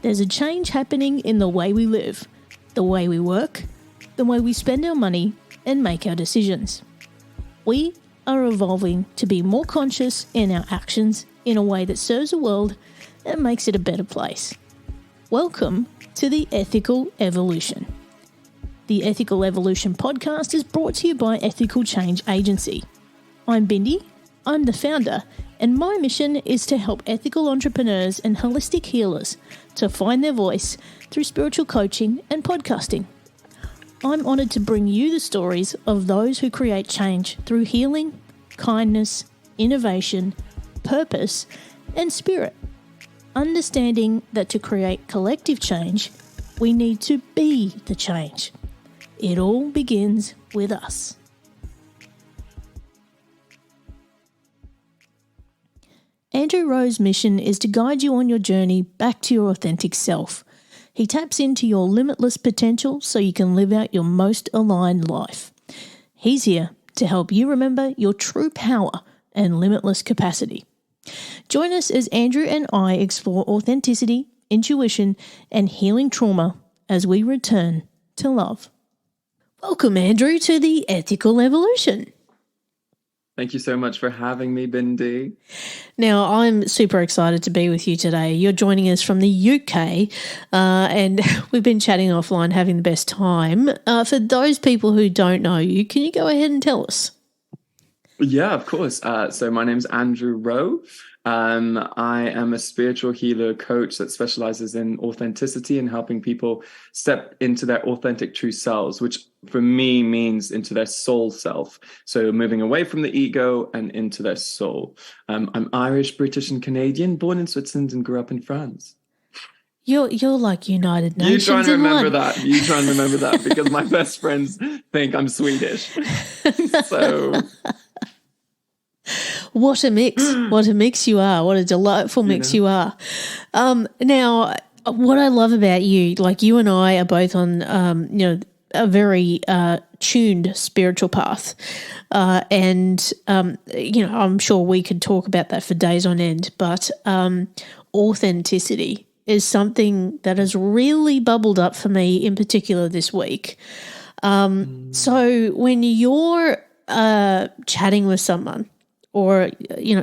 There's a change happening in the way we live, the way we work, the way we spend our money and make our decisions. We are evolving to be more conscious in our actions in a way that serves the world and makes it a better place. Welcome to the Ethical Evolution. The Ethical Evolution podcast is brought to you by Ethical Change Agency. I'm Bindi, I'm the founder, and my mission is to help ethical entrepreneurs and holistic healers to find their voice through spiritual coaching and podcasting. I'm honoured to bring you the stories of those who create change through healing, kindness, innovation, purpose, and spirit. Understanding that to create collective change, we need to be the change. It all begins with us. Andrew Rowe's mission is to guide you on your journey back to your authentic self. He taps into your limitless potential so you can live out your most aligned life. He's here to help you remember your true power and limitless capacity. Join us as Andrew and I explore authenticity, intuition, and healing trauma as we return to love. Welcome, Andrew, to the Ethical Evolution. Thank you so much for having me, Bindi. Now, I'm super excited to be with you today. You're joining us from the UK, and we've been chatting offline, having the best time. For those people who don't know you, can you go ahead and tell us? Yeah, of course. So my name's Andrew Rowe. I am a spiritual healer coach that specializes in authenticity and helping people step into their authentic true selves, which for me means into their soul self. So moving away from the ego and into their soul. I'm Irish, British, and Canadian, born in Switzerland and grew up in France. You're like United Nations. You try and remember that. You try and remember that because my best friends think I'm Swedish. So... What a mix. What a mix you are. What a delightful mix you are. Now, what I love about you, like you and I are both on, a very tuned spiritual path. I'm sure we could talk about that for days on end, but authenticity is something that has really bubbled up for me in particular this week. So when you're chatting with someone, or,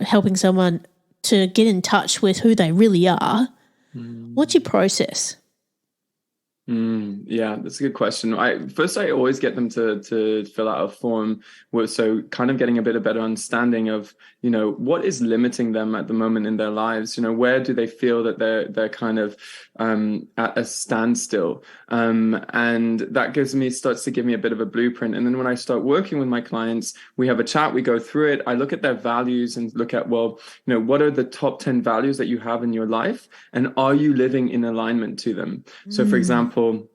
helping someone to get in touch with who they really are, what's your process? Yeah, that's a good question. I always get them to fill out a form, so kind of getting a bit of better understanding of, what is limiting them at the moment in their lives. Where do they feel that they're kind of at a standstill, and that starts to give me a bit of a blueprint. And then when I start working with my clients, we have a chat, we go through it. I look at their values and look at, what are the top 10 values that you have in your life, and are you living in alignment to them? So, for example,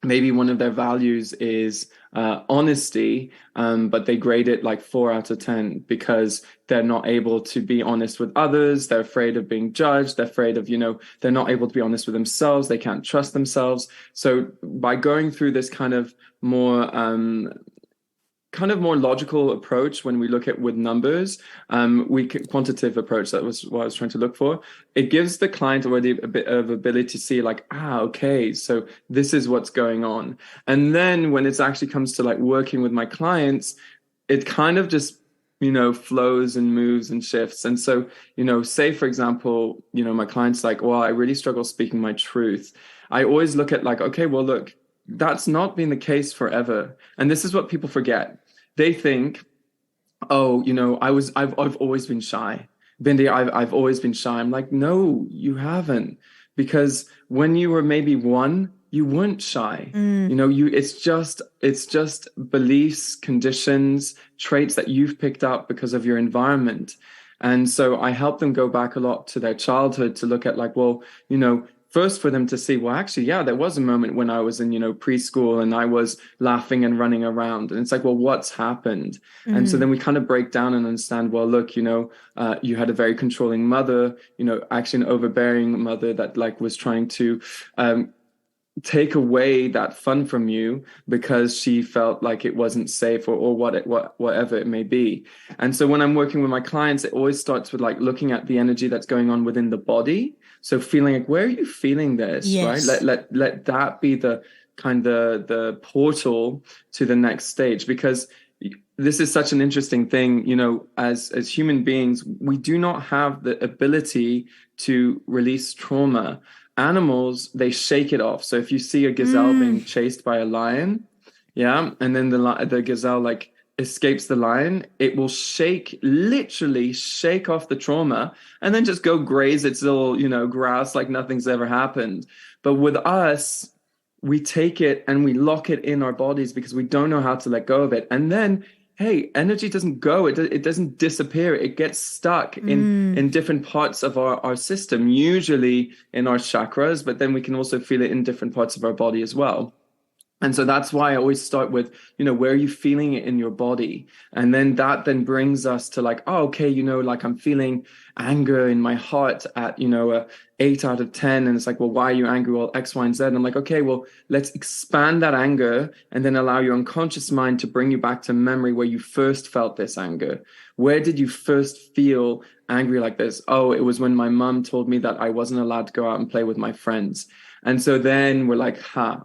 maybe one of their values is honesty, but they grade it like 4 out of 10 because they're not able to be honest with others. They're afraid of being judged. They're afraid of, they're not able to be honest with themselves. They can't trust themselves. So by going through this kind of more logical approach, when we look at with numbers, quantitative approach, that was what I was trying to look for. It gives the client already a bit of ability to see like, okay, so this is what's going on. And then when it actually comes to like working with my clients, it kind of just, flows and moves and shifts. And so, say for example, my client's like, well, I really struggle speaking my truth. I always look at like, okay, well, look, that's not been the case forever. And this is what people forget. They think, I've always been shy. Bindi, I've always been shy. I'm like, no, you haven't. Because when you were maybe 1, you weren't shy. It's just beliefs, conditions, traits that you've picked up because of your environment. And so I help them go back a lot to their childhood to look at like, first for them to see, well, actually, yeah, there was a moment when I was in, preschool and I was laughing and running around. And it's like, well, what's happened? And so then we kind of break down and understand, well, look, you had a very controlling mother, actually an overbearing mother that like was trying to take away that fun from you because she felt like it wasn't safe, or whatever it may be. And so when I'm working with my clients, it always starts with like looking at the energy that's going on within the body. So feeling like, where are you feeling this, right? Yes. Let that be the kind of the portal to the next stage, because this is such an interesting thing. As human beings, we do not have the ability to release trauma. Animals, they shake it off. So if you see a gazelle being chased by a lion, yeah, and then the gazelle like escapes the lion, it will literally shake off the trauma and then just go graze its little, grass like nothing's ever happened. But with us, we take it and we lock it in our bodies because we don't know how to let go of it. And then, hey, energy doesn't go. It doesn't disappear. It gets stuck in different parts of our system, usually in our chakras, but then we can also feel it in different parts of our body as well. And so that's why I always start with, where are you feeling it in your body? And then that then brings us to like, oh, okay, like I'm feeling anger in my heart at, a 8 out of 10. And it's like, well, why are you angry? Well, X, Y, and Z. And I'm like, okay, well, let's expand that anger and then allow your unconscious mind to bring you back to memory where you first felt this anger. Where did you first feel angry like this? Oh, it was when my mom told me that I wasn't allowed to go out and play with my friends. And so then we're like,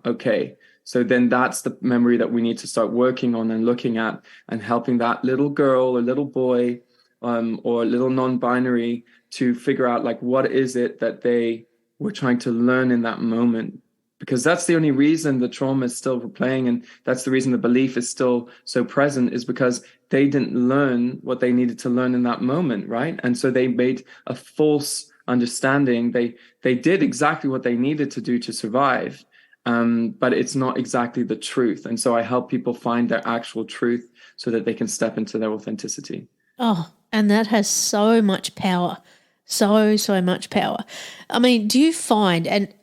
okay. So then that's the memory that we need to start working on and looking at and helping that little girl or little boy or little non-binary to figure out like, what is it that they were trying to learn in that moment? Because that's the only reason the trauma is still replaying, and that's the reason the belief is still so present, is because they didn't learn what they needed to learn in that moment, right? And so they made a false understanding. They did exactly what they needed to do to survive. But it's not exactly the truth. And so I help people find their actual truth so that they can step into their authenticity. Oh, and that has so much power. So much power. I mean, do you find, and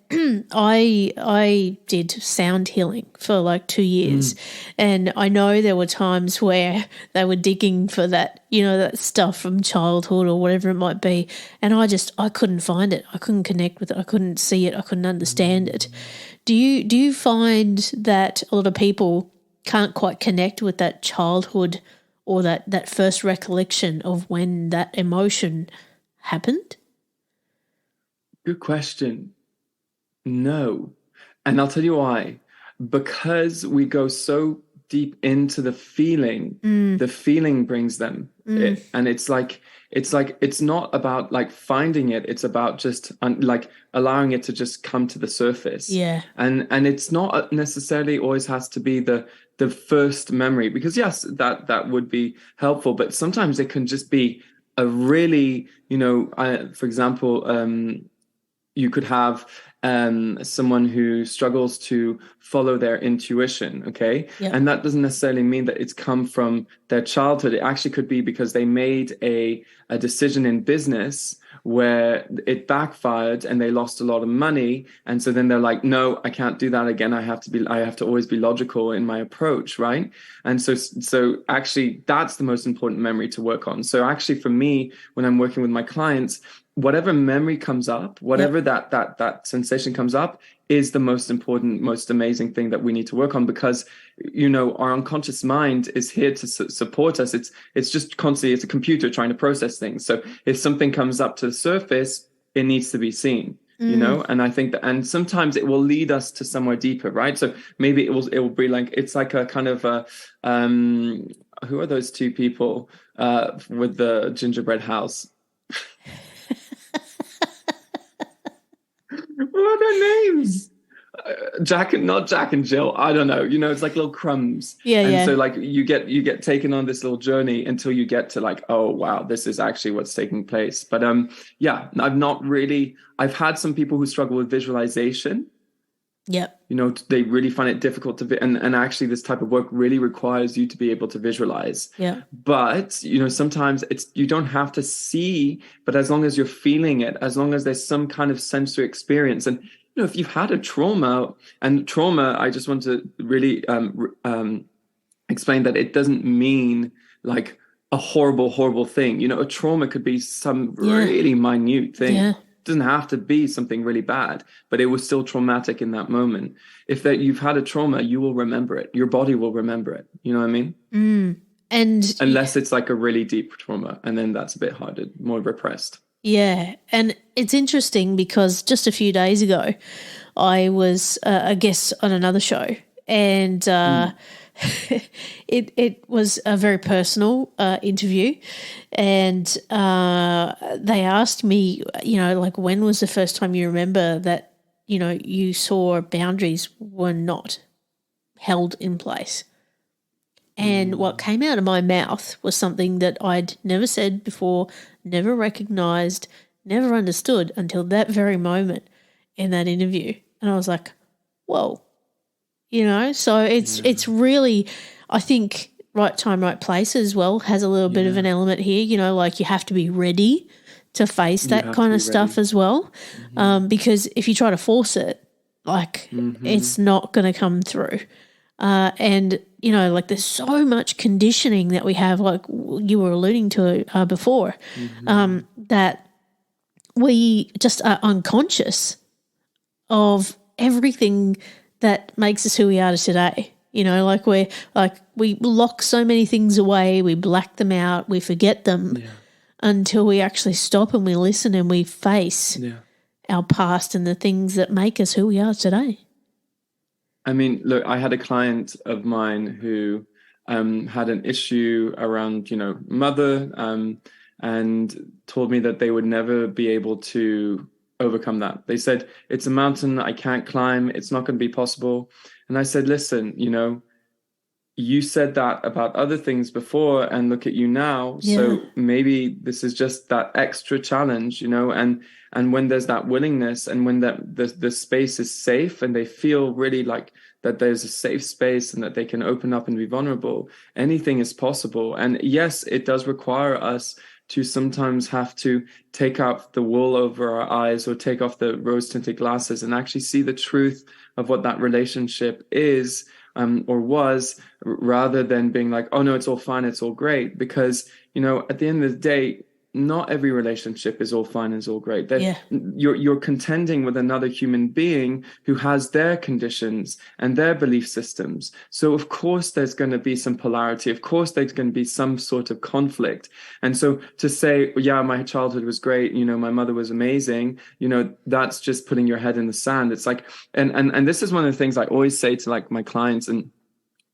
I did sound healing for like 2 years, and I know there were times where they were digging for that, that stuff from childhood or whatever it might be, and I couldn't find it. I couldn't connect with it. I couldn't see it. I couldn't understand it. Do you find that a lot of people can't quite connect with that childhood or that first recollection of when that emotion happened? Good question. No. And I'll tell you why. Because we go so deep into the feeling brings them. And it's not about like finding it. It's about just like allowing it to just come to the surface. Yeah. And it's not necessarily always has to be the first memory, because yes, that would be helpful. But sometimes it can just be a really, for example, you could have someone who struggles to follow their intuition, okay? Yep. And that doesn't necessarily mean that it's come from their childhood. It actually could be because they made a decision in business where it backfired and they lost a lot of money. And so then they're like, no, I can't do that again. I have to always be logical in my approach, right? And so actually that's the most important memory to work on. So actually for me, when I'm working with my clients, whatever memory comes up, whatever that sensation comes up, is the most important, most amazing thing that we need to work on, because our unconscious mind is here to support us. It's just constantly, it's a computer trying to process things. So if something comes up to the surface, it needs to be seen. And I think that, and sometimes it will lead us to somewhere deeper, right? So maybe it will be like, it's like a kind of a who are those two people with the gingerbread house? What are their names? Not Jack and Jill. I don't know. It's like little crumbs. Yeah, and so like you get taken on this little journey until you get to like, oh wow, this is actually what's taking place. But I've had some people who struggle with visualization. Yep. They really find it difficult to and actually this type of work really requires you to be able to visualize. Yeah. But sometimes you don't have to see, but as long as you're feeling it, as long as there's some kind of sensory experience. And if you've had a trauma, I just want to really explain that it doesn't mean like a horrible thing. A trauma could be some really minute thing. Yeah. doesn't have to be something really bad, but it was still traumatic in that moment. If that you've had a trauma, you will remember it. Your body will remember it. You know what I mean? And unless it's like a really deep trauma, and then that's a bit harder, more repressed. yeah, and it's interesting because just a few days ago, I was a guest on another show, and it was a very personal interview, and they asked me, like, when was the first time you remember that, you saw boundaries were not held in place? And what came out of my mouth was something that I'd never said before, never recognized, never understood until that very moment in that interview. And I was like, whoa, so it's really, I think, right time, right place as well has a little bit of an element here, like you have to be ready to face that kind of stuff as well. Because if you try to force it, like it's not going to come through. And, like there's so much conditioning that we have, like you were alluding to before, that we just are unconscious of everything that makes us who we are today. Like we lock so many things away, we black them out, we forget them until we actually stop and we listen and we face our past and the things that make us who we are today. I mean, look, I had a client of mine who had an issue around, mother, and told me that they would never be able to overcome that. They said, it's a mountain I can't climb. It's not going to be possible. And I said, listen, you said that about other things before, and look at you now. Yeah. So maybe this is just that extra challenge, and when there's that willingness, and when the space is safe and they feel really like that there's a safe space and that they can open up and be vulnerable, anything is possible. And yes, it does require us to sometimes have to take out the wool over our eyes or take off the rose-tinted glasses and actually see the truth of what that relationship is, or was, rather than being like, oh no, it's all fine, it's all great. Because, at the end of the day, not every relationship is all fine, is all great. You're contending with another human being who has their conditions and their belief systems. So of course there's going to be some polarity. Of course there's going to be some sort of conflict. And so to say, yeah, my childhood was great, my mother was amazing, that's just putting your head in the sand. It's like, and this is one of the things I always say to like my clients and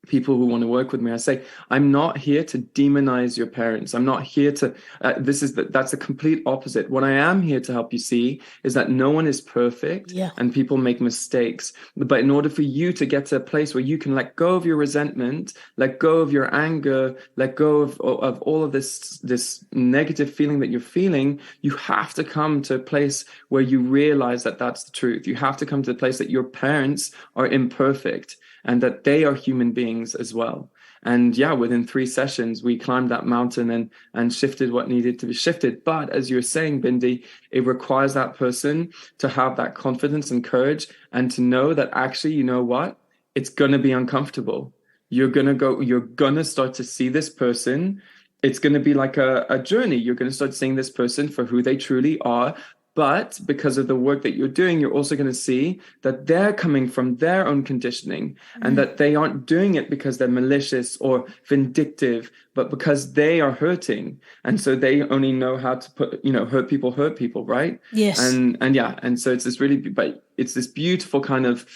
people who want to work with me. I say, I'm not here to demonize your parents. I'm not here to, that's the complete opposite. What I am here to help you see is that no one is perfect and people make mistakes. But in order for you to get to a place where you can let go of your resentment, let go of your anger, let go of all of this negative feeling that you're feeling, you have to come to a place where you realize that that's the truth. You have to come to the place that your parents are imperfect and that they are human beings as well. And within 3 sessions, we climbed that mountain and shifted what needed to be shifted. But as you were saying, Bindi, it requires that person to have that confidence and courage and to know that actually, you know what? It's going to be uncomfortable. You're going to start to see this person. It's going to be like a journey. You're going to start seeing this person for who they truly are. But because of the work that you're doing, you're also going to see that they're coming from their own conditioning and that they aren't doing it because they're malicious or vindictive, but because they are hurting. And so they only know how to hurt people, right? Yes. And so it's this beautiful kind of,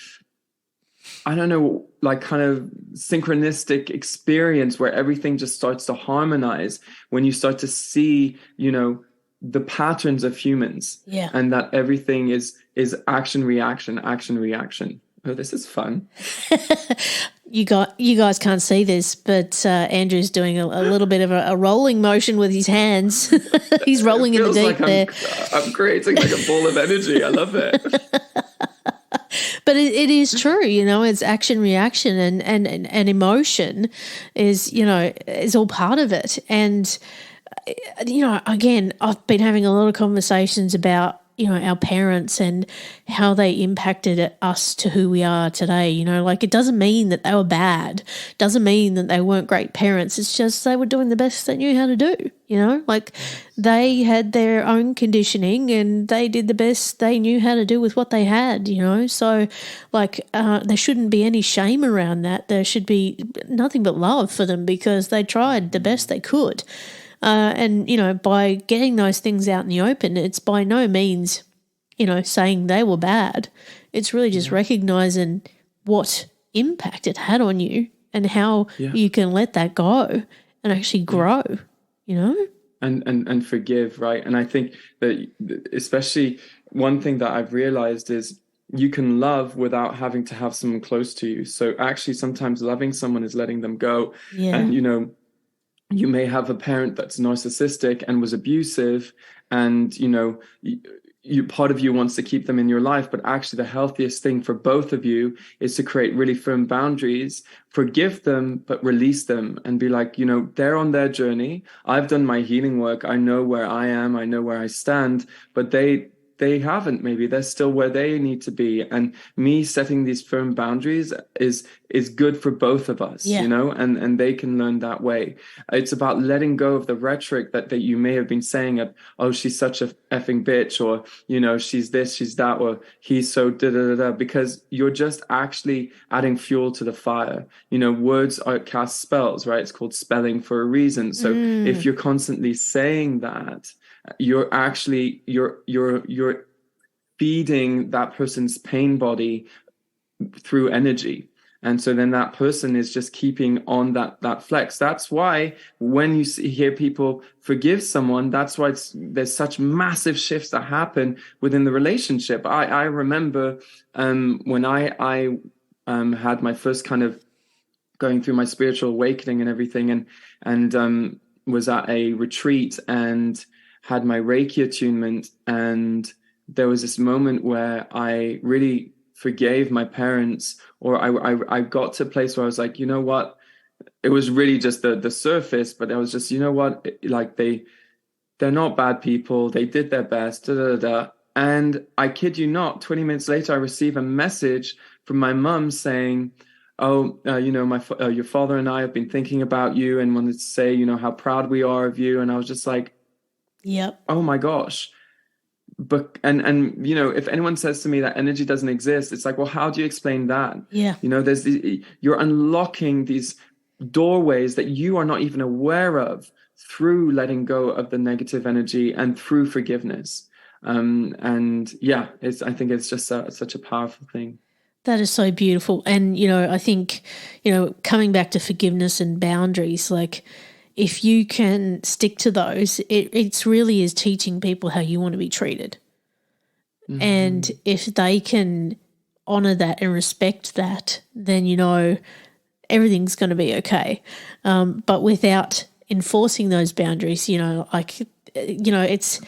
I don't know, like kind of synchronistic experience where everything just starts to harmonize when you start to see, the patterns of humans, and that everything is action, reaction. Oh, this is fun. You guys can't see this, but Andrew's doing a little bit of a rolling motion with his hands. He's rolling in the deep there. I'm creating like a ball of energy. I love it. But it is true, it's action, reaction, and emotion is all part of it. And again, I've been having a lot of conversations about our parents and how they impacted us to who we are today. Like, it doesn't mean that they were bad, doesn't mean that they weren't great parents. It's just they were doing the best they knew how to do. Like, they had their own conditioning and they did the best they knew how to do with what they had. So, like, there shouldn't be any shame around that. There should be nothing but love for them because they tried the best they could. And by getting those things out in the open, it's by no means, saying they were bad. It's really just recognizing what impact it had on you and how you can let that go and actually grow, And forgive, right? And I think that especially one thing that I've realized is you can love without having to have someone close to you. So actually sometimes loving someone is letting them go. Yeah. And, you may have a parent that's narcissistic and was abusive, and you part of you wants to keep them in your life, but actually the healthiest thing for both of you is to create really firm boundaries, forgive them, but release them and be like, they're on their journey. I've done my healing work. I know where I am. I know where I stand, but they haven't. Maybe they're still where they need to be. And me setting these firm boundaries is good for both of us, and they can learn that way. It's about letting go of the rhetoric that you may have been saying of, oh, she's such a effing bitch, or, she's this, she's that, or he's so da-da-da-da, because you're just actually adding fuel to the fire. Words cast spells, right? It's called spelling for a reason. So if you're constantly saying that, you're actually you're feeding that person's pain body through energy, and so then that person is just keeping on that flex. That's why when you hear people forgive someone, that's why there's such massive shifts that happen within the relationship. I remember when I had my first kind of going through my spiritual awakening and everything, and was at a retreat and had my Reiki attunement, and there was this moment where I really forgave my parents, or I got to a place where I was like, you know what? It was really just the surface, but I was just, you know what? Like they're not bad people. They did their best. Da, da, da, da. And I kid you not, 20 minutes later, I received a message from my mum saying, oh, your father and I have been thinking about you and wanted to say, how proud we are of you. And I was just like, yep. Oh my gosh. But and if anyone says to me that energy doesn't exist, it's like, well, how do you explain that? Yeah. You're unlocking these doorways that you are not even aware of through letting go of the negative energy and through forgiveness. I think it's just such a powerful thing. That is so beautiful. And, I think, coming back to forgiveness and boundaries, like, if you can stick to those, it's really is teaching people how you want to be treated. Mm-hmm. And if they can honor that and respect that, then, everything's going to be okay. But without enforcing those boundaries, it's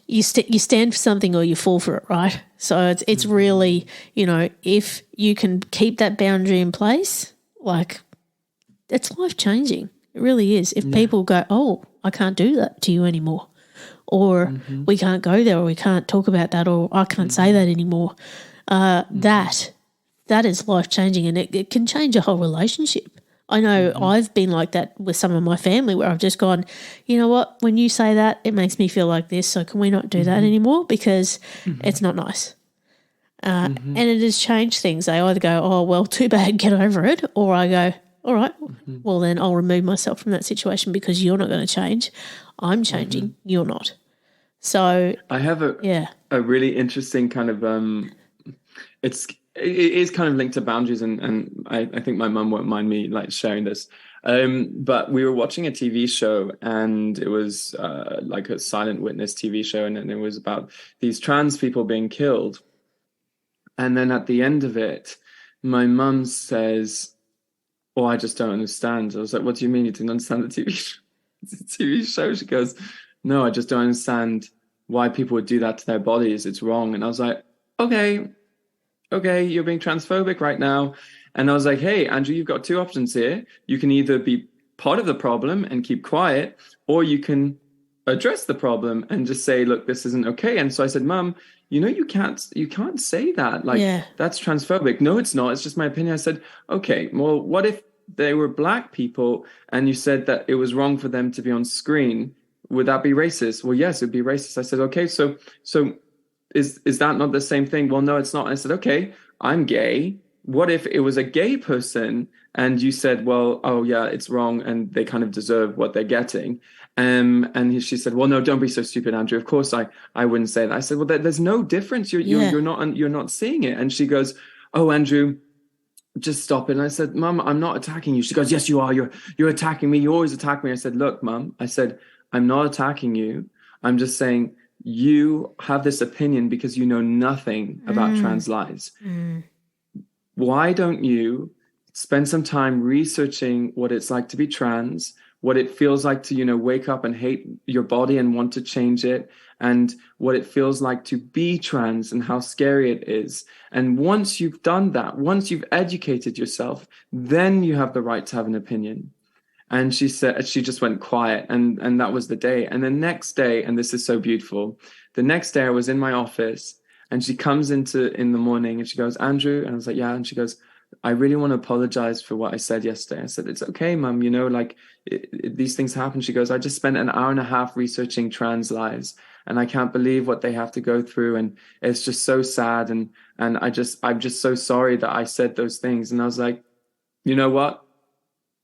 you stand for something or you fall for it, right? So it's really, if you can keep that boundary in place, like, it's life-changing. It really is. If people go, oh, I can't do that to you anymore, or we can't go there, or we can't talk about that, or I can't say that anymore, that is life-changing, and it can change a whole relationship. I know I've been like that with some of my family where I've just gone, you know what, when you say that, it makes me feel like this, so can we not do that anymore because it's not nice. And it has changed things. They either go, oh, well, too bad, get over it, or I go, all right, well, then I'll remove myself from that situation because you're not going to change. I'm changing, you're not. So I have a really interesting kind of it is kind of linked to boundaries, and I think my mum won't mind me like sharing this. But we were watching a TV show, and it was like a silent witness TV show, and it was about these trans people being killed. And then at the end of it, my mum says, oh, I just don't understand. I was like, what do you mean you didn't understand the TV show? She goes, no, I just don't understand why people would do that to their bodies. It's wrong. And I was like, okay, you're being transphobic right now. And I was like, hey, Andrew, you've got two options here. You can either be part of the problem and keep quiet, or you can address the problem and just say, look, this isn't okay. And so I said, Mum, you can't say that. Like, Yeah. that's transphobic. No, it's not. It's just my opinion. I said, okay, well, what if they were Black people and you said that it was wrong for them to be on screen? Would that be racist? Well, yes, it'd be racist. I said, okay, so is that not the same thing? Well, no, it's not. I said, okay, I'm gay. What if it was a gay person and you said, well, oh yeah, it's wrong and they kind of deserve what they're getting? And she said, well, no, don't be so stupid, Andrew. Of course I wouldn't say that. I said, well, there's no difference. You're not seeing it. And she goes, oh, Andrew, just stop it. And I said, Mum, I'm not attacking you. She goes, yes, you are. You're attacking me. You always attack me. I said, look, Mum, I said, I'm not attacking you. I'm just saying you have this opinion because you know nothing about trans lives. Why don't you spend some time researching what it's like to be trans, what it feels like to, wake up and hate your body and want to change it, and what it feels like to be trans and how scary it is. And once you've done that, once you've educated yourself, then you have the right to have an opinion. And she said, she just went quiet, and that was the day. And the next day, and this is so beautiful, the next day I was in my office and she comes in the morning and she goes, Andrew, and I was like, yeah. And she goes, I really want to apologize for what I said yesterday. I said, it's okay, Mum, these things happen. She goes, I just spent an hour and a half researching trans lives and I can't believe what they have to go through. And it's just so sad. And I'm just so sorry that I said those things. And I was like, you know what?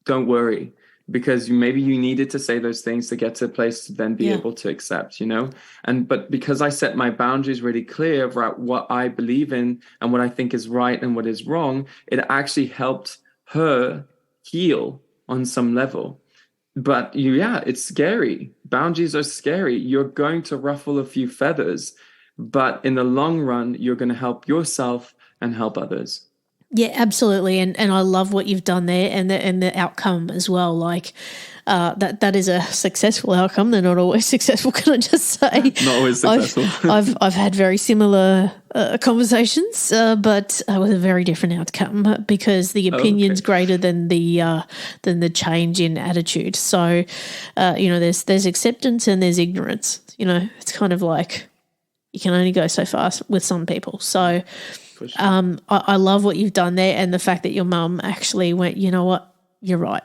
Don't worry. Because maybe you needed to say those things to get to a place to then be able to accept, but because I set my boundaries really clear about what I believe in and what I think is right and what is wrong, it actually helped her heal on some level. But it's scary. Boundaries are scary. You're going to ruffle a few feathers, but in the long run, you're going to help yourself and help others. Yeah, absolutely, and I love what you've done there, and the outcome as well. Like that is a successful outcome. They're not always successful. Can I just say? Not always successful. I've had very similar conversations, but with a very different outcome because the opinion's greater than the change in attitude. So, there's acceptance and there's ignorance. It's kind of like you can only go so far with some people. So. Sure. I love what you've done there, and the fact that your mum actually went, you know what, you're right.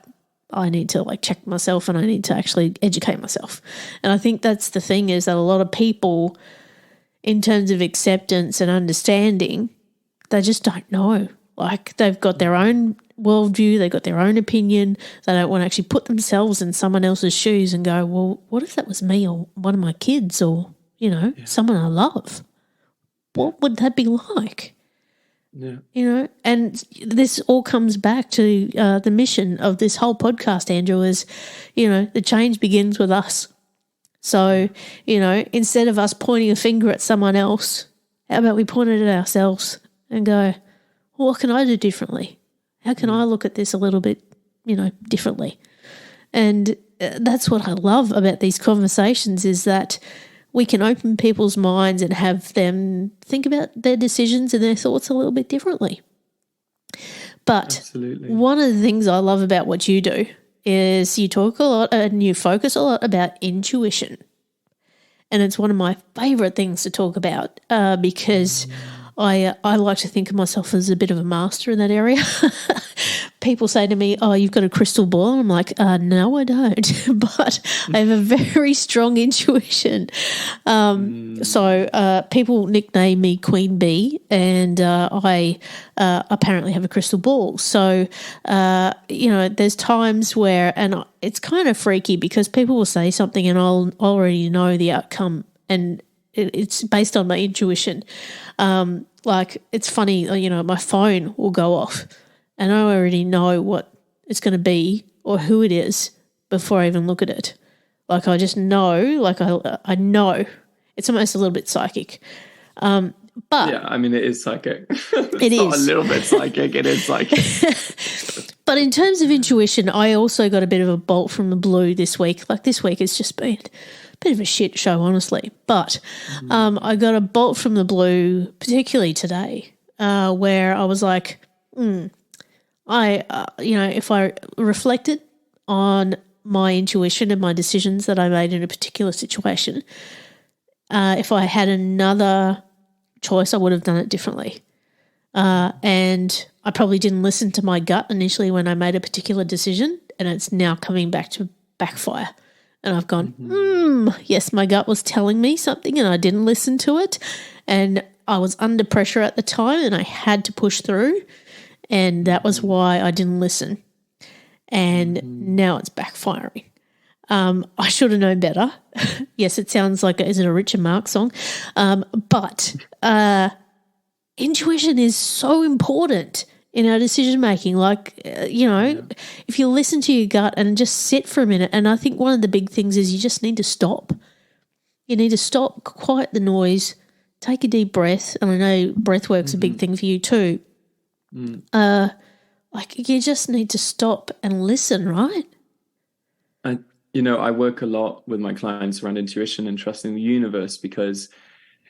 I need to check myself and I need to actually educate myself. And I think that's the thing is that a lot of people, in terms of acceptance and understanding, they just don't know. They've got their own worldview, they've got their own opinion. They don't want to actually put themselves in someone else's shoes and go, well, what if that was me or one of my kids or, someone I love? What would that be like? Yeah. And this all comes back to the mission of this whole podcast, Andrew, is, the change begins with us. So, instead of us pointing a finger at someone else, how about we point it at ourselves and go, well, what can I do differently? How can I look at this a little bit, differently? And that's what I love about these conversations is that we can open people's minds and have them think about their decisions and their thoughts a little bit differently. But Absolutely. One of the things I love about what you do is you talk a lot and you focus a lot about intuition. And it's one of my favourite things to talk about because I like to think of myself as a bit of a master in that area. People say to me, oh, you've got a crystal ball. And I'm like, no, I don't. But I have a very strong intuition. So people nickname me Queen Bee, and I apparently have a crystal ball. So, there's times where, and it's kind of freaky because people will say something and I'll already know the outcome, and it's based on my intuition. It's funny, my phone will go off and I already know what it's going to be or who it is before I even look at it. I just know, I know. It's almost a little bit psychic. But yeah, it is psychic. It's not a little bit psychic, it is psychic. But in terms of intuition, I also got a bit of a bolt from the blue this week. This week has just been a bit of a shit show, honestly. But I got a bolt from the blue, particularly today, where I was like, if I reflected on my intuition and my decisions that I made in a particular situation. If I had another choice, I would have done it differently. And I probably didn't listen to my gut initially when I made a particular decision, and it's now coming back to backfire. And I've gone, yes, my gut was telling me something and I didn't listen to it. And I was under pressure at the time and I had to push through. And that was why I didn't listen. And now it's backfiring. I should have known better. Yes, it sounds like, is it a Richard Marx song? But intuition is so important in our decision making. Like, if you listen to your gut and just sit for a minute, and I think one of the big things is you just need to stop. You need to stop, quiet the noise, take a deep breath. And I know breath work's a big thing for you too. You just need to stop and listen, right? I work a lot with my clients around intuition and trusting the universe, because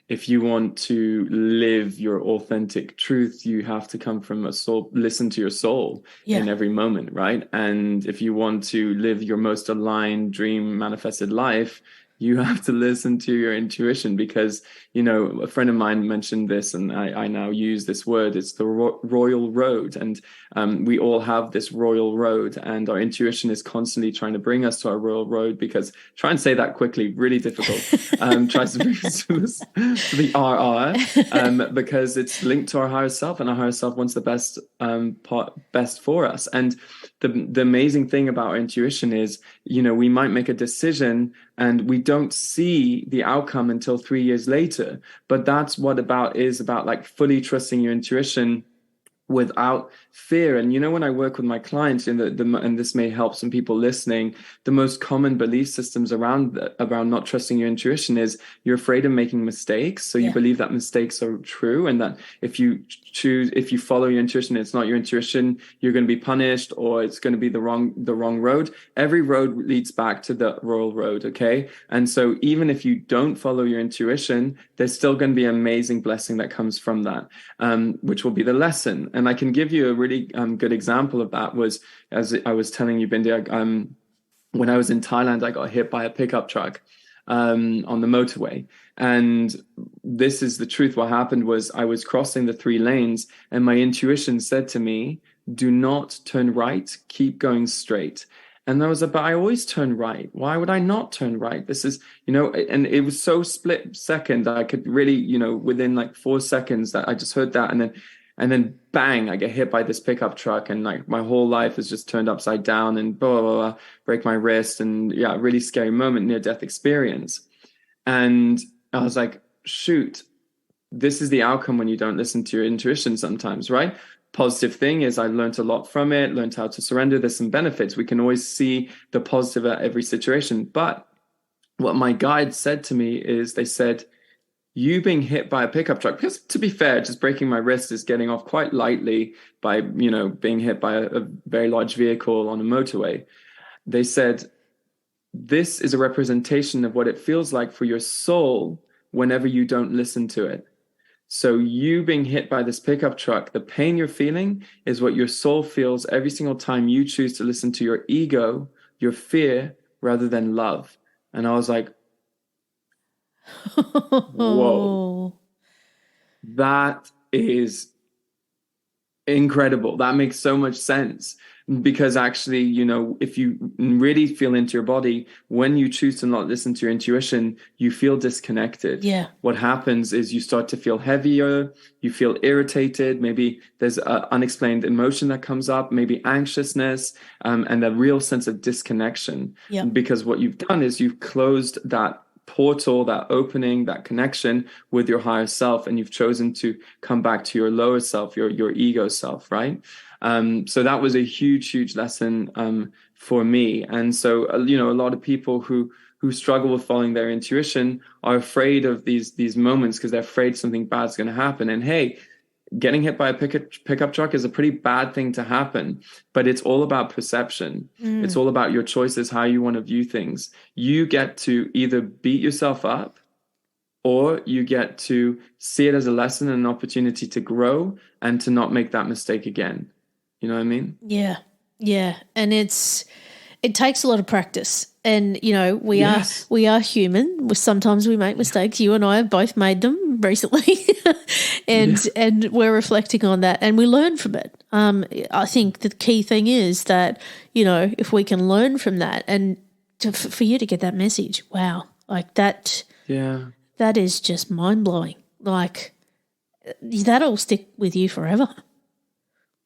if you want to live your authentic truth, you have to come from a soul, listen to your soul in every moment, right? And if you want to live your most aligned, dream manifested life, you have to listen to your intuition, because, a friend of mine mentioned this, and I now use this word. It's the royal road. And we all have this royal road, and our intuition is constantly trying to bring us to our royal road, because try and say that quickly, really difficult. Tries to bring us to the RR, because it's linked to our higher self, and our higher self wants the best best for us. And the amazing thing about our intuition is, we might make a decision and we don't see the outcome until 3 years later. But that's what is about like fully trusting your intuition without fear. And when I work with my clients, and this may help some people listening, the most common belief systems around not trusting your intuition is you're afraid of making mistakes. So you believe that mistakes are true, and that if you follow your intuition, it's not your intuition, you're going to be punished, or it's going to be the wrong road. Every road leads back to the royal road. Okay. And so even if you don't follow your intuition, there's still going to be an amazing blessing that comes from that, which will be the lesson. And I can give you a really good example of that. Was, as I was telling you, Bindi, when I was in Thailand, I got hit by a pickup truck on the motorway. And this is the truth. What happened was I was crossing the 3 lanes, and my intuition said to me, do not turn right, keep going straight. And but I always turn right. Why would I not turn right? This is, and it was so split second. I could really, within like 4 seconds that I just heard that. And then bang, I get hit by this pickup truck, and like my whole life is just turned upside down, and blah, blah, blah, break my wrist. And really scary moment, near death experience. And I was like, shoot, this is the outcome when you don't listen to your intuition sometimes, right? Positive thing is I learned a lot from it, learned how to surrender. There's some benefits. We can always see the positive at every situation. But what my guide said to me is, they said, you being hit by a pickup truck, because to be fair, just breaking my wrist is getting off quite lightly by, being hit by a very large vehicle on a motorway. They said, this is a representation of what it feels like for your soul whenever you don't listen to it. So you being hit by this pickup truck, the pain you're feeling is what your soul feels every single time you choose to listen to your ego, your fear, rather than love. And I was like, whoa, that is incredible. That makes so much sense, because actually, if you really feel into your body, when you choose to not listen to your intuition, you feel disconnected. What happens is you start to feel heavier, you feel irritated, maybe there's an unexplained emotion that comes up, maybe anxiousness, and a real sense of disconnection. Because what you've done is you've closed that portal, that opening, that connection with your higher self, and you've chosen to come back to your lower self, your ego self, right? So that was a huge lesson for me. And so a lot of people who struggle with following their intuition are afraid of these moments, because they're afraid something bad's going to happen. And hey, getting hit by a pickup truck is a pretty bad thing to happen, but it's all about perception. It's all about your choices, how you want to view things. You get to either beat yourself up, or you get to see it as a lesson and an opportunity to grow and to not make that mistake again. You know what I mean? Yeah. And it's it takes a lot of practice. And, you know, Yes. we are human. Sometimes we make mistakes. You and I have both made them recently. And we're reflecting on that and we learn from it. I think the key thing is that, you know, if we can learn from that and for you to get that message, wow, like that. Yeah. That is just mind-blowing. Like, that'll stick with you forever.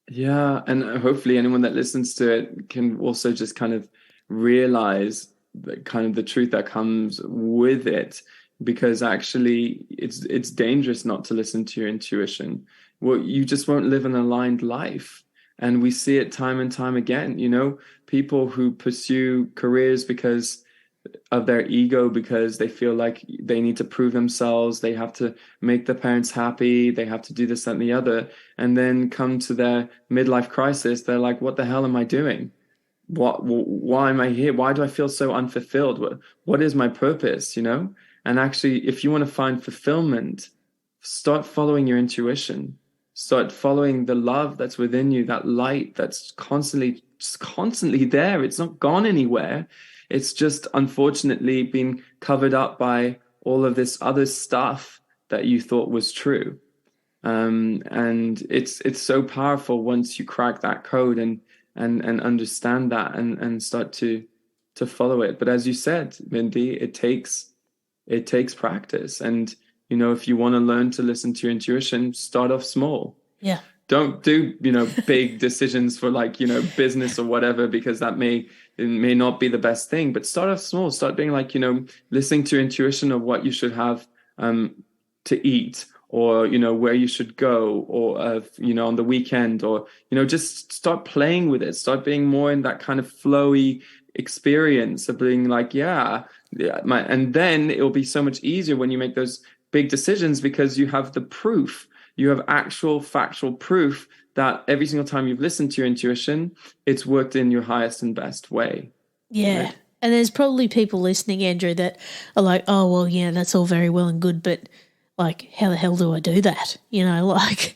Yeah, and hopefully anyone that listens to it can also just kind of realize the truth that comes with it, because actually it's dangerous not to listen to your intuition. Well, you just won't live an aligned life. And we see it time and time again, you know, people who pursue careers because of their ego, because they feel like they need to prove themselves, they have to make their parents happy, they have to do this, that, and the other, and then come to their midlife crisis, they're like, what the hell am I doing? Why am I here? Why do I feel so unfulfilled? What is my purpose, you know? And actually, if you want to find fulfillment, start following your intuition. Start following the love that's within you, that light that's constantly there. It's not gone anywhere. It's just unfortunately been covered up by all of this other stuff that you thought was true. And it's so powerful once you crack that code and understand that and start to follow it. But as you said, Mindy, it takes practice. And you know, if you want to learn to listen to your intuition, start off small. Yeah. Don't do, you know, big decisions for like, you know, business or whatever, because it may not be the best thing. But start off small. Start being like, you know, listening to your intuition of what you should have to eat, or, you know, where you should go, or, you know, on the weekend, or, you know, just start playing with it. Start being more in that kind of flowy experience of being like, and then it'll be so much easier when you make those big decisions, because you have the proof. You have actual factual proof that every single time you've listened to your intuition, it's worked in your highest and best way. Yeah. Right? And there's probably people listening, Andrew, that are like, oh, well, yeah, that's all very well and good, but like, how the hell do I do that? You know, like,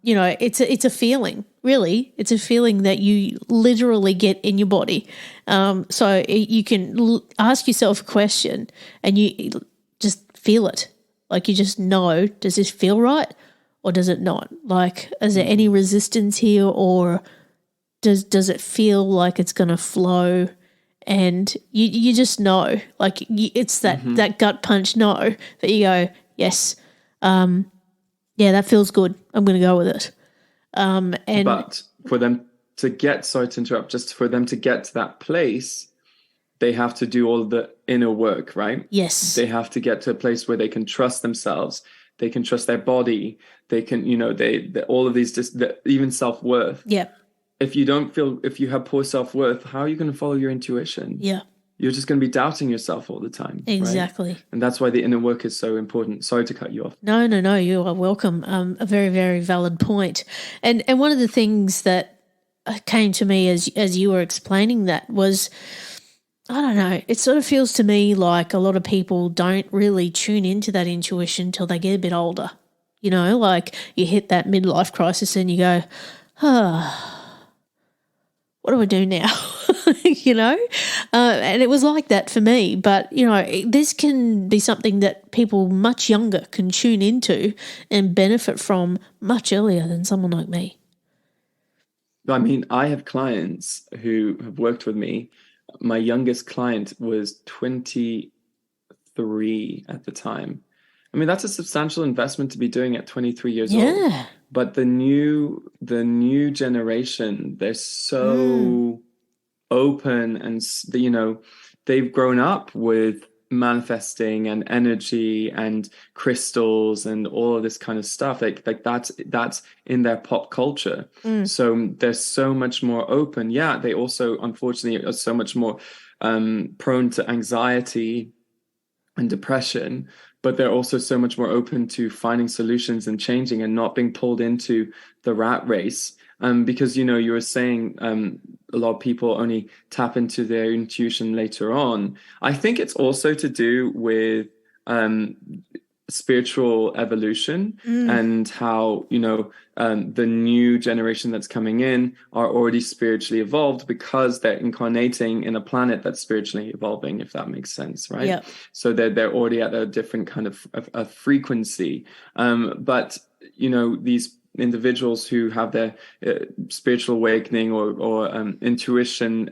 you know, it's a feeling, really. It's a feeling that you literally get in your body. So you can ask yourself a question and you just feel it. Like, you just know, does this feel right or does it not? Like, is there any resistance here, or does it feel like it's going to flow? And you just know, like, it's that gut punch no that you go, yes, yeah, that feels good. I'm going to go with it. But for them to get, sorry to interrupt, just for them to get to that place, they have to do all the inner work, right? Yes. They have to get to a place where they can trust themselves. They can trust their body. They can, you know, they all of these, even self-worth. Yeah. If you have poor self-worth, how are you going to follow your intuition? Yeah. You're just going to be doubting yourself all the time. Exactly. Right? And that's why the inner work is so important. Sorry to cut you off. No, you are welcome. A very, very valid point. And one of the things that came to me as you were explaining that was, I don't know, it sort of feels to me like a lot of people don't really tune into that intuition till they get a bit older. You know, like you hit that midlife crisis and you go, what do I do now? You know? And it was like that for me. But, you know, this can be something that people much younger can tune into and benefit from much earlier than someone like me. I mean, I have clients who have worked with me. My youngest client was 23 at the time. I mean, that's a substantial investment to be doing at 23 years old. But the new generation, they're so open, and you know, they've grown up with manifesting and energy and crystals and all of this kind of stuff. Like that's in their pop culture. So they're so much more open. Yeah, they also unfortunately are so much more prone to anxiety and depression, but they're also so much more open to finding solutions and changing and not being pulled into the rat race. Because, you know, you were saying a lot of people only tap into their intuition later on. I think it's also to do with spiritual evolution, and how, the new generation that's coming in are already spiritually evolved because they're incarnating in a planet that's spiritually evolving, if that makes sense, right? Yep. So they're already at a different kind of a frequency. But these individuals who have their spiritual awakening or intuition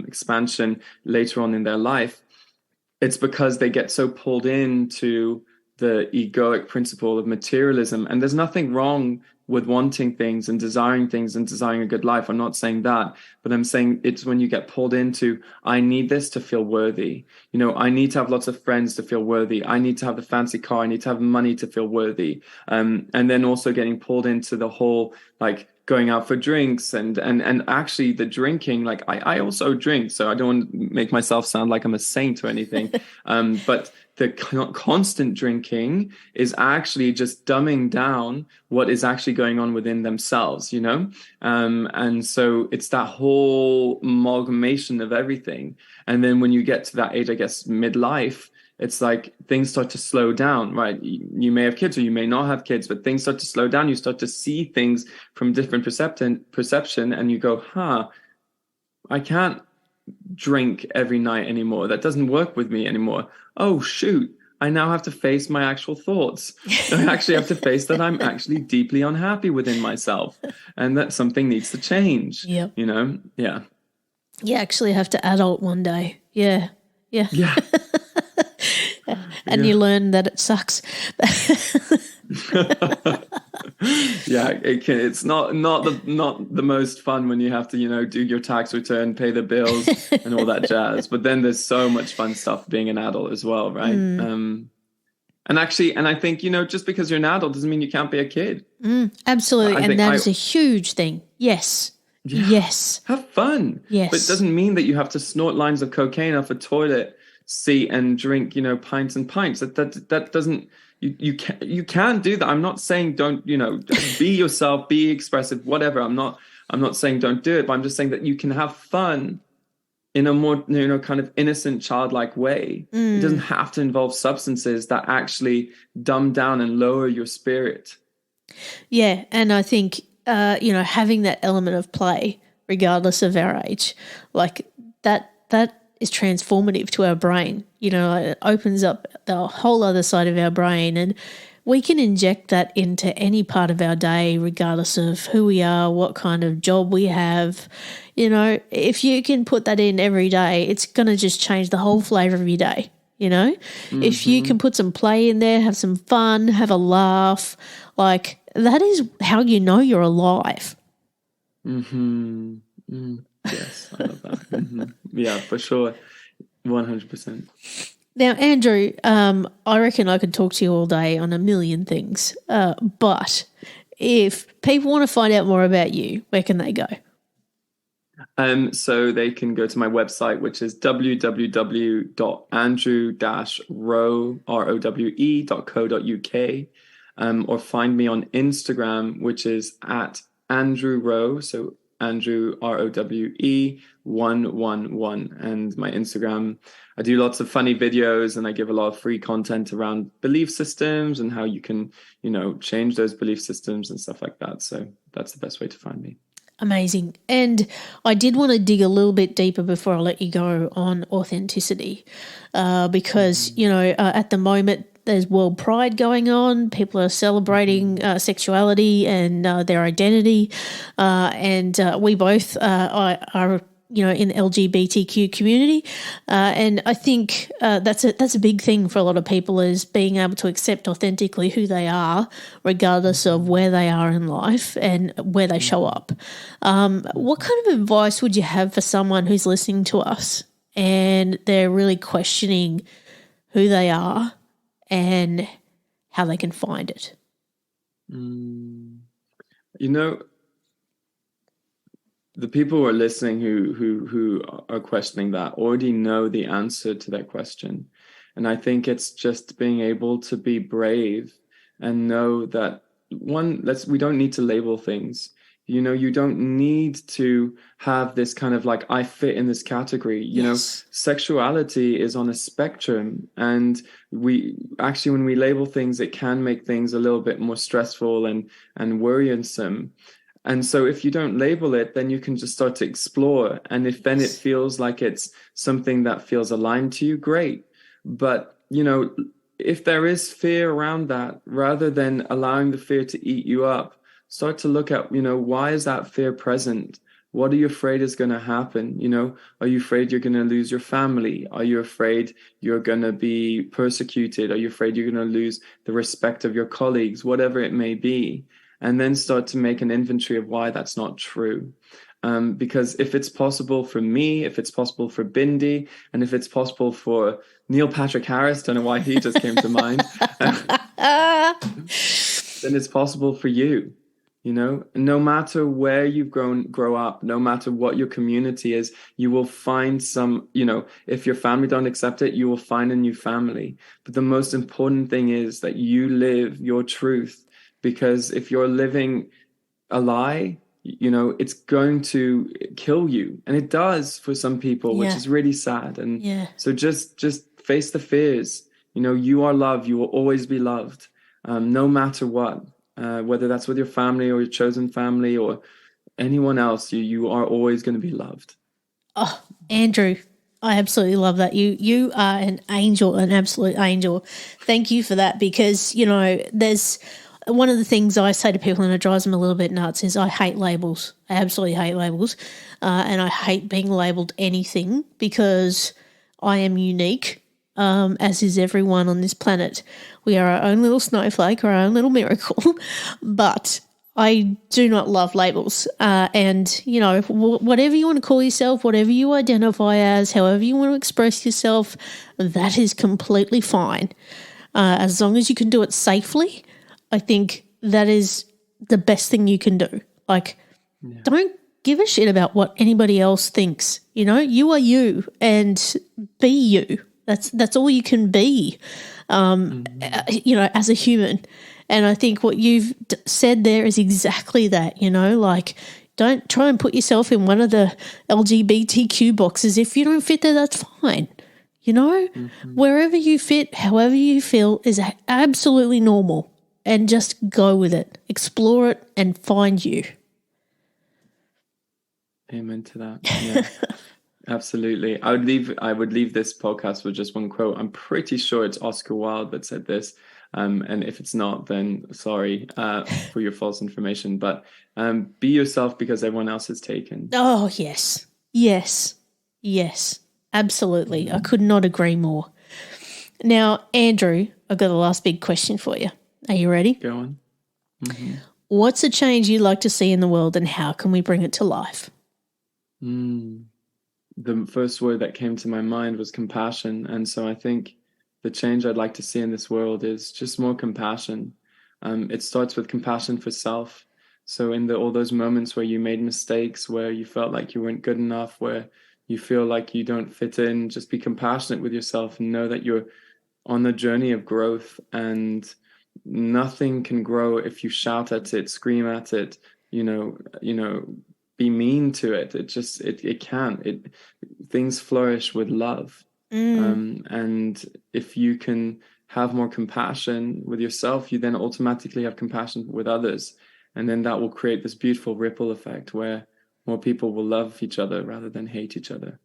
expansion later on in their life, it's because they get so pulled into the egoic principle of materialism. And there's nothing wrong with wanting things and desiring a good life. I'm not saying that, but I'm saying it's when you get pulled into, I need this to feel worthy. I need to have lots of friends to feel worthy. I need to have the fancy car. I need to have money to feel worthy. And then also getting pulled into the whole, like, going out for drinks and actually the drinking. Like, I also drink, so I don't want to make myself sound like I'm a saint or anything. But the constant drinking is actually just dumbing down what is actually going on within themselves, and so it's that whole amalgamation of everything. And then when you get to that age, I guess midlife, it's like things start to slow down, right? You may have kids or you may not have kids, but things start to slow down. You start to see things from different perception, and you go, I can't drink every night anymore. That doesn't work with me anymore. Oh, shoot. I now have to face my actual thoughts. I actually have to face that I'm actually deeply unhappy within myself and that something needs to change. Yep. Yeah. You actually have to adult one day. Yeah. Yeah. And you learn that it sucks. Yeah, it's not the most fun when you have to, do your tax return, pay the bills and all that jazz. But then there's so much fun stuff being an adult as well, right? And I think, just because you're an adult doesn't mean you can't be a kid. Absolutely. And that is a huge thing. Yes. Yeah. Yes. Have fun. Yes. But it doesn't mean that you have to snort lines of cocaine off a toilet seat and drink, pints and pints. That doesn't, you can't do that. I'm not saying don't, be yourself, be expressive, whatever. I'm not saying don't do it, but I'm just saying that you can have fun in a more, kind of innocent, childlike way. It doesn't have to involve substances that actually dumb down and lower your spirit. Yeah. And I think, having that element of play, regardless of our age, like that is transformative to our brain. It opens up the whole other side of our brain, and we can inject that into any part of our day, regardless of who we are, what kind of job we have. If you can put that in every day, it's going to just change the whole flavor of your day. If you can put some play in there, have some fun, have a laugh, like that is how you're alive. Yes, I love that. Yeah, for sure. 100%. Now, Andrew, I reckon I could talk to you all day on a million things, but if people want to find out more about you, where can they go? So they can go to my website, which is www.andrew-rowe.co.uk, or find me on Instagram, which is at Andrew Rowe, so Andrew ROWE 111. And my Instagram, I do lots of funny videos and I give a lot of free content around belief systems and how you can, change those belief systems and stuff like that. So that's the best way to find me. Amazing. And I did want to dig a little bit deeper before I let you go on authenticity, because, at the moment, there's World Pride going on. People are celebrating sexuality and their identity. And we both are in the LGBTQ community. And I think that's a big thing for a lot of people, is being able to accept authentically who they are, regardless of where they are in life and where they show up. What kind of advice would you have for someone who's listening to us and they're really questioning who they are and how they can find it? The people who are listening who are questioning that already know the answer to that question. And I think it's just being able to be brave and know that we don't need to label things. You know, you don't need to have this kind of like, I fit in this category. You know, sexuality is on a spectrum, and we actually, when we label things, it can make things a little bit more stressful and worrisome. And so if you don't label it, then you can just start to explore. And if then it feels like it's something that feels aligned to you, great. But, you know, if there is fear around that, rather than allowing the fear to eat you up, start to look at, you know, why is that fear present? What are you afraid is going to happen? You know, are you afraid you're going to lose your family? Are you afraid you're going to be persecuted? Are you afraid you're going to lose the respect of your colleagues? Whatever it may be. And then start to make an inventory of why that's not true. Because if it's possible for me, if it's possible for Bindi, and if it's possible for Neil Patrick Harris, don't know why he just came to mind, then it's possible for you. You know, no matter where you've grow up, no matter what your community is, you will find some, you know, if your family don't accept it, you will find a new family. But the most important thing is that you live your truth. Because if you're living a lie, you know, it's going to kill you. And it does for some people, which is really sad. And so just face the fears. You know, you are loved. You will always be loved, no matter what, whether that's with your family or your chosen family or anyone else, you are always going to be loved. Oh, Andrew, I absolutely love that. You are an angel, an absolute angel. Thank you for that, because, you know, there's one of the things I say to people, and it drives them a little bit nuts, is I hate labels. I absolutely hate labels, and I hate being labelled anything, because I am unique, as is everyone on this planet. We are our own little snowflake, our own little miracle, but I do not love labels. And, you know, whatever you want to call yourself, whatever you identify as, however you want to express yourself, that is completely fine. As long as you can do it safely, I think that is the best thing you can do. Like, don't give a shit about what anybody else thinks. You know, you are you, and be you. That's all you can be, you know, as a human. And I think what you've said there is exactly that, you know, like, don't try and put yourself in one of the LGBTQ boxes. If you don't fit there, that's fine. You know, wherever you fit, however you feel is absolutely normal. And just go with it, explore it, and find you. Amen to that. Yeah, absolutely. I would leave this podcast with just one quote. I'm pretty sure it's Oscar Wilde that said this. And if it's not, then sorry for your false information. But be yourself, because everyone else is taken. Oh, yes. Yes. Yes. Absolutely. I could not agree more. Now, Andrew, I've got the last big question for you. Are you ready? Go on. What's a change you'd like to see in the world, and how can we bring it to life? The first word that came to my mind was compassion. And so I think the change I'd like to see in this world is just more compassion. It starts with compassion for self. So in all those moments where you made mistakes, where you felt like you weren't good enough, where you feel like you don't fit in, just be compassionate with yourself and know that you're on the journey of growth, and nothing can grow if you shout at it, scream at it, you know, be mean to it. It can't. Things flourish with love. And if you can have more compassion with yourself, you then automatically have compassion with others. And then that will create this beautiful ripple effect where more people will love each other rather than hate each other.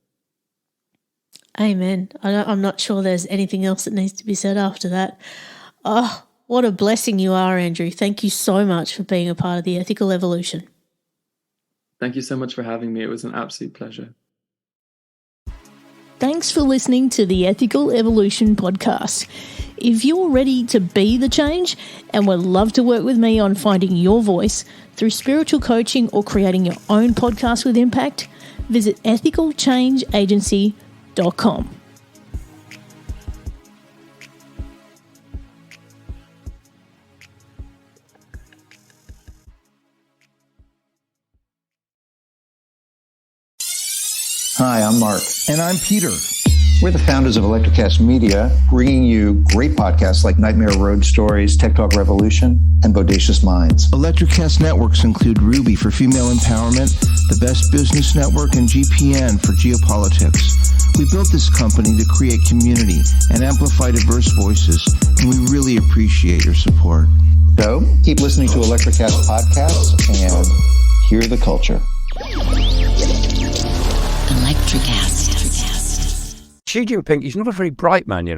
Amen. I'm not sure there's anything else that needs to be said after that. Oh, what a blessing you are, Andrew. Thank you so much for being a part of the Ethical Evolution. Thank you so much for having me. It was an absolute pleasure. Thanks for listening to the Ethical Evolution podcast. If you're ready to be the change and would love to work with me on finding your voice through spiritual coaching or creating your own podcast with impact, visit ethicalchangeagency.com. Hi, I'm Mark. And I'm Peter. We're the founders of Electrocast Media, bringing you great podcasts like Nightmare Road Stories, Tech Talk Revolution, and Bodacious Minds. Electrocast networks include Ruby for female empowerment, the Best Business Network, and GPN for geopolitics. We built this company to create community and amplify diverse voices, and we really appreciate your support. So, keep listening to Electrocast podcasts and hear the culture. Electrocast. Xi Jinping, he's not a very bright man,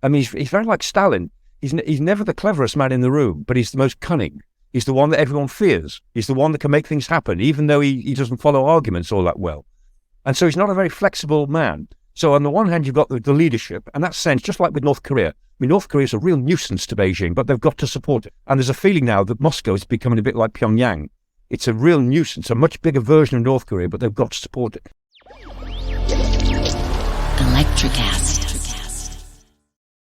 I mean, he's very like Stalin. He's never the cleverest man in the room, but he's the most cunning. He's the one that everyone fears. He's the one that can make things happen, even though he doesn't follow arguments all that well. And so he's not a very flexible man. So on the one hand, you've got the leadership, and that sense, just like with North Korea. I mean, North Korea is a real nuisance to Beijing, but they've got to support it. And there's a feeling now that Moscow is becoming a bit like Pyongyang. It's a real nuisance, a much bigger version of North Korea, but they've got to support it. Electrocast.